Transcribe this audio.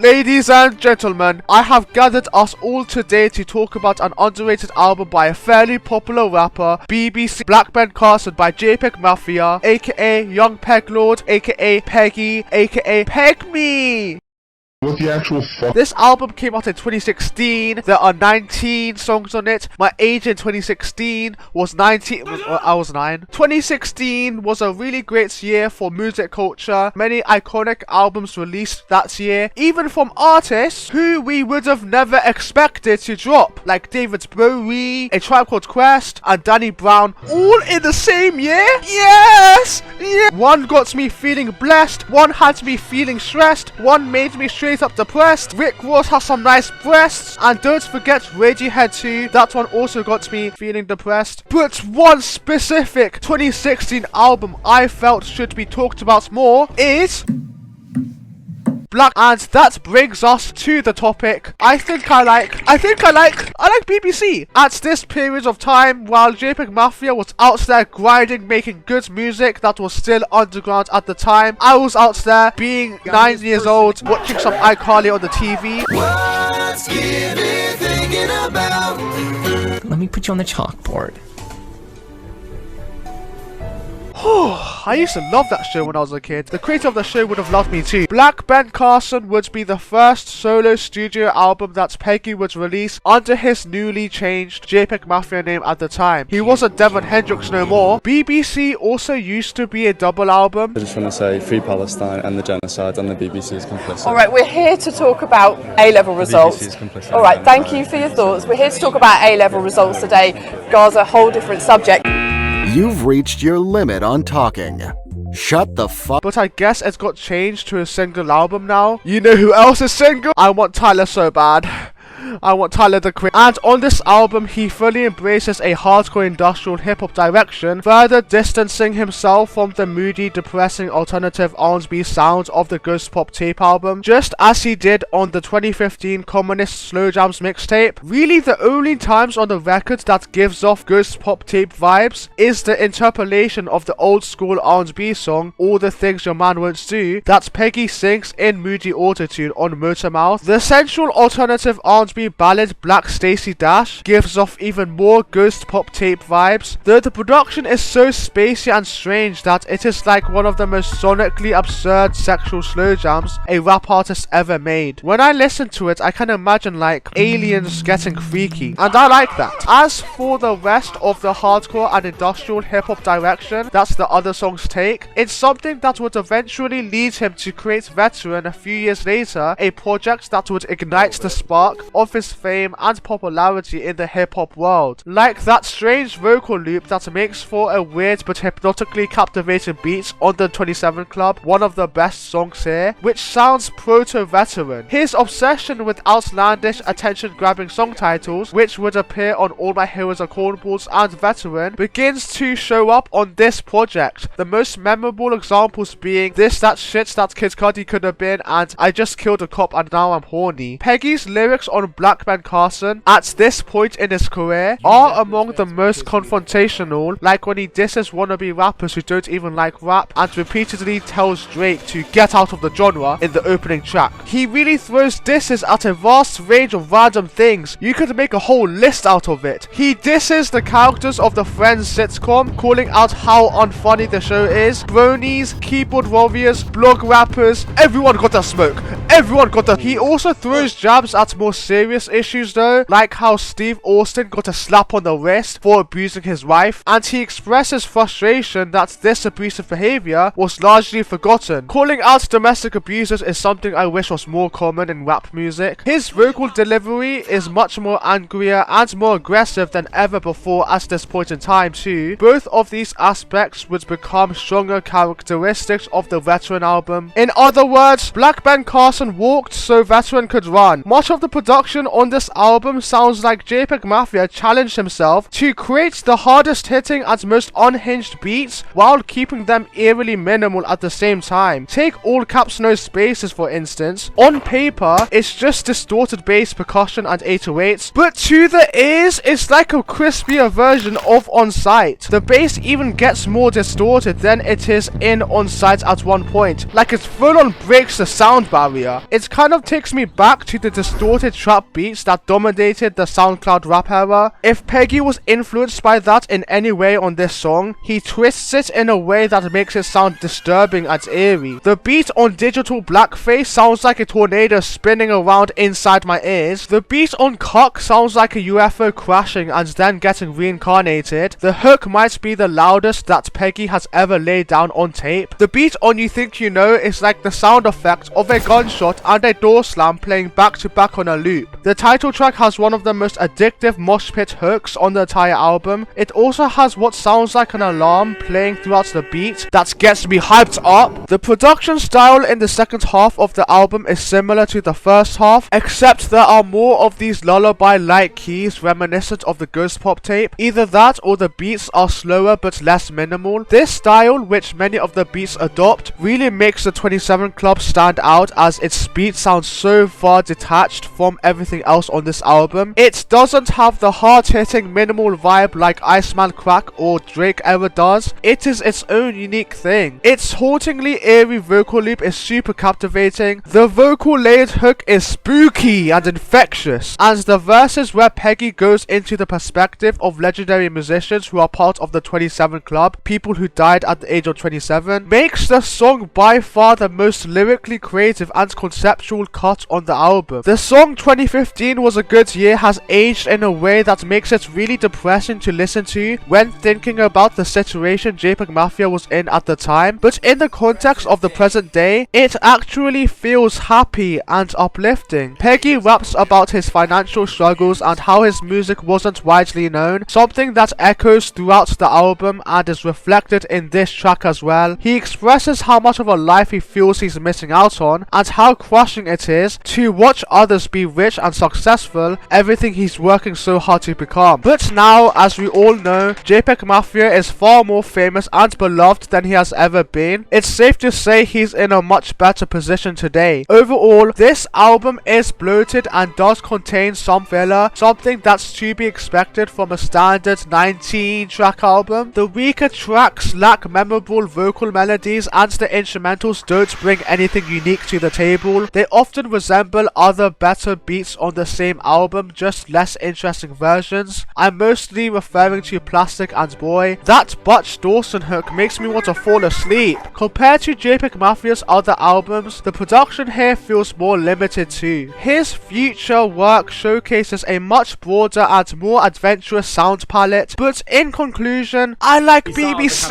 Ladies and gentlemen, I have gathered us all today to talk about an underrated album by a fairly popular rapper, BBC, Black Ben Carson by JPEG Mafia, aka Young Peg Lord, aka Peggy, aka Peg Me. What the actual fuck? This album came out in 2016. There are 19 songs on it. My age in 2016 was 19. I was 9. 2016 was a really great year for music culture. Many iconic albums released that year, even from artists who we would have never expected to drop, like David Bowie, A Tribe Called Quest, and Danny Brown, all in the same year. Yes! Yeah. One got me feeling blessed. One had me feeling stressed. One made me straight up depressed. Rick Ross has some nice breasts, and don't forget Radiohead 2. That one also got me feeling depressed. But one specific 2016 album I felt should be talked about more is Black, and that brings us to the topic. I think I like BBC. At this period of time, while JPEG Mafia was out there grinding, making good music that was still underground at the time, I was out there being 9 years old, watching some iCarly on the TV. What's Gibby thinking about? Let me put you on the chalkboard. I used to love that show when I was a kid. The creator of the show would have loved me too. Black Ben Carson would be the first solo studio album that Peggy would release under his newly changed JPEG Mafia name at the time. He wasn't Devon Hendrix no more. BBC also used to be a double album. I just want to say Free Palestine and the genocide, and the BBC is complicit. Alright, we're here to talk about A-level results. Alright, thank you for your thoughts. We're here to talk about A-level results today. Gaza, a whole different subject. You've reached your limit on talking. Shut the fuck. But I guess it's got changed to a single album now. You know who else is single? I want Tyler so bad. I want Tyler the Creator. And on this album, he fully embraces a hardcore industrial hip-hop direction, further distancing himself from the moody, depressing alternative R&B sounds of the Ghost Pop tape album, just as he did on the 2015 Communist Slow Jams mixtape. Really, the only times on the record that gives off Ghost Pop tape vibes is the interpolation of the old school R&B song, All the Things Your Man Won't Do, that Peggy sings in moody autotune on Motormouth. The central alternative R&B ballad Black Stacey Dash gives off even more Ghost Pop tape vibes, though the production is so spacey and strange that it is like one of the most sonically absurd sexual slow jams a rap artist ever made. When I listen to it, I can imagine like aliens getting freaky, and I like that. As for the rest of the hardcore and industrial hip hop direction that's the other songs take, it's something that would eventually lead him to create Veteran a few years later, a project that would ignite the spark of his fame and popularity in the hip-hop world. Like that strange vocal loop that makes for a weird but hypnotically captivating beat on the 27 Club, one of the best songs here, which sounds proto-Veteran. His obsession with outlandish, attention-grabbing song titles, which would appear on All My Heroes Are Cornballs and Veteran, begins to show up on this project. The most memorable examples being This That Shit That Kid Cudi Could Have Been and I Just Killed a Cop and Now I'm Horny. Peggy's lyrics on Black Ben Carson at this point in his career are among the most confrontational, like when he disses wannabe rappers who don't even like rap and repeatedly tells Drake to get out of the genre in the opening track. He really throws disses at a vast range of random things. You could make a whole list out of it. He disses the characters of the Friends sitcom, calling out how unfunny the show is. Bronies, keyboard warriors, blog rappers, everyone got a smoke. Everyone got a... He also throws jabs at more serious issues though, like how Steve Austin got a slap on the wrist for abusing his wife, and he expresses frustration that this abusive behavior was largely forgotten. Calling out domestic abusers is something I wish was more common in rap music. His vocal delivery is much more angrier and more aggressive than ever before at this point in time too. Both of these aspects would become stronger characteristics of the Veteran album. In other words, Black Ben Carson walked so Veteran could run. Much of the production production on this album sounds like JPEG Mafia challenged himself to create the hardest hitting and most unhinged beats while keeping them eerily minimal at the same time. Take all caps no spaces for instance. On paper, it's just distorted bass, percussion and 808s, but to the ears, it's like a crispier version of On Sight. The bass even gets more distorted than it is in On Sight at one point, like it full on breaks the sound barrier. It kind of takes me back to the distorted trap beats that dominated the SoundCloud rap era. If Peggy was influenced by that in any way on this song, he twists it in a way that makes it sound disturbing and eerie. The beat on Digital Blackface sounds like a tornado spinning around inside my ears. The beat on CUCK sounds like a UFO crashing and then getting reincarnated. The hook might be the loudest that Peggy has ever laid down on tape. The beat on You Think You Know is like the sound effect of a gunshot and a door slam playing back to back on a loop. The title track has one of the most addictive mosh pit hooks on the entire album. It also has what sounds like an alarm playing throughout the beat that gets me hyped up. The production style in the second half of the album is similar to the first half, except there are more of these lullaby-like keys reminiscent of the Ghost Pop tape. Either that or the beats are slower but less minimal. This style, which many of the beats adopt, really makes the 27 Club stand out as its beat sounds so far detached from everything else on this album. It doesn't have the hard-hitting minimal vibe like Iceman Crack or Drake ever does. It is its own unique thing. Its hauntingly eerie vocal loop is super captivating. The vocal layered hook is spooky and infectious, and the verses where Peggy goes into the perspective of legendary musicians who are part of the 27 Club, people who died at the age of 27, makes the song by far the most lyrically creative and conceptual cut on the album. The song 2015 Was a Good Year has aged in a way that makes it really depressing to listen to when thinking about the situation JPEG Mafia was in at the time, but in the context of the present day, it actually feels happy and uplifting. Peggy raps about his financial struggles and how his music wasn't widely known, something that echoes throughout the album and is reflected in this track as well. He expresses how much of a life he feels he's missing out on and how crushing it is to watch others be rich and successful, everything he's working so hard to become. But now, as we all know, JPEG Mafia is far more famous and beloved than he has ever been. It's safe to say he's in a much better position today. Overall, this album is bloated and does contain some filler, something that's to be expected from a standard 19 track album. The weaker tracks lack memorable vocal melodies and the instrumentals don't bring anything unique to the table. They often resemble other better beats on the same album, just less interesting versions. I'm mostly referring to Plastic and Boy. That Butch Dawson hook makes me want to fall asleep. Compared to JPEG Mafia's other albums, the production here feels more limited too. His future work showcases a much broader and more adventurous sound palette, but in conclusion, I like BBC.